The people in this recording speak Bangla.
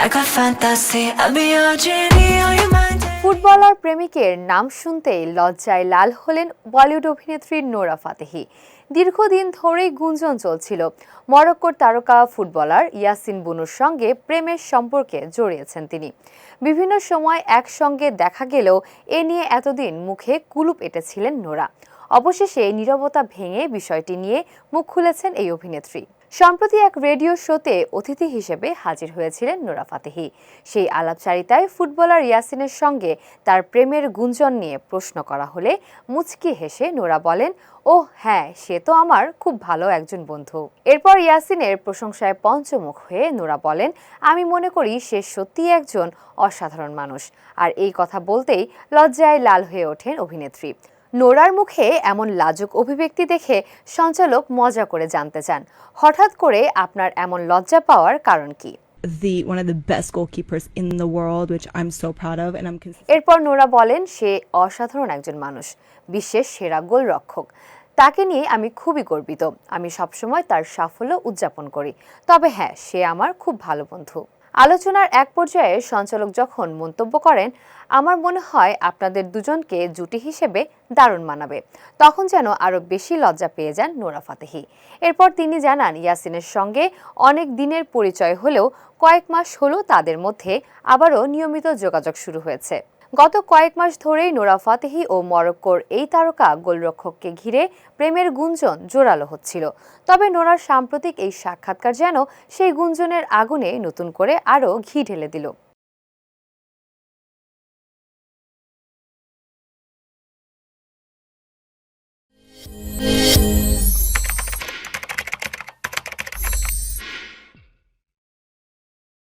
like a fantasy. I'll be your genie on your mind. Footballer প্রেমিকের নাম শুনতেই লজ্জায় লাল হলেন বলিউড অভিনেত্রী নোরা ফাতেহি। দীর্ঘদিন ধরেই গুঞ্জন চলছিল মরক্কোর তারকা ফুটবলার ইয়াসিন বুনুর সঙ্গে প্রেমের সম্পর্কে জড়িয়েছেন তিনি। বিভিন্ন সময় একসঙ্গে দেখা গেলেও এ নিয়ে এতদিন মুখে কুলুপ এঁটেছিলেন নোরা। অবশেষে নীরবতা ভেঙে বিষয়টি নিয়ে মুখ খুলেছেন এই অভিনেত্রী। সম্প্রতি এক রেডিও শোতে অতিথি হিসেবে হাজির হয়েছিলেন নোরা ফাতেহি। সেই আলাপচারিতায় ফুটবলার ইয়াসিনের সঙ্গে তার প্রেমের গুঞ্জন নিয়ে প্রশ্ন করা হলে মুচকি হেসে নোরা বলেন, ও হ্যাঁ, সে তো আমার খুব ভালো একজন বন্ধু। এরপর ইয়াসিনের প্রশংসায় পঞ্চমুখ হয়ে নোরা বলেন, আমি মনে করি সে সত্যিই একজন অসাধারণ মানুষ। আর এই কথা বলতেই লজ্জায় লাল হয়ে ওঠেন অভিনেত্রী। নোরার মুখে এমন লাজুক অভিব্যক্তি দেখে সঞ্চালক মজা করে জানতে চান, হঠাৎ করে আপনার এমন লজ্জা পাওয়ার কারণ কি? One of the best goalkeepers in the world, which I'm so proud of, and এরপর নোরা বলেন, সে অসাধারণ একজন মানুষ, বিশ্বের সেরা গোলরক্ষক। তাকে নিয়ে আমি খুবই গর্বিত। আমি সবসময় তার সাফল্য উদযাপন করি। তবে হ্যাঁ, সে আমার খুব ভালো বন্ধু। আলোচনার এক পর্যায়ে সঞ্চালক যখন মন্তব্য করেন, আমার মনে হয় আপনাদের দুজনকে জুটি হিসেবে দারুণ মানাবে, তখন যেন আরো বেশি লজ্জা পেয়ে যান নোরা ফাতেহি। এরপর তিনি জানান, ইয়াসিনের সঙ্গে অনেক দিনের পরিচয় হলেও কয়েক মাস হলো তাদের মধ্যে আবারও নিয়মিত যোগাযোগ শুরু হয়েছে। গত কয়েক মাস ধরেই নোরা ফাতেহি ও মরক্কোর এই তারকা গোলরক্ষককে ঘিরে প্রেমের গুঞ্জন জোরালো হচ্ছিল। তবে নোরার সাম্প্রতিক এই সাক্ষাৎকার যেন সেই গুঞ্জনের আগুনে নতুন করে আরও ঘি ঢেলে দিল।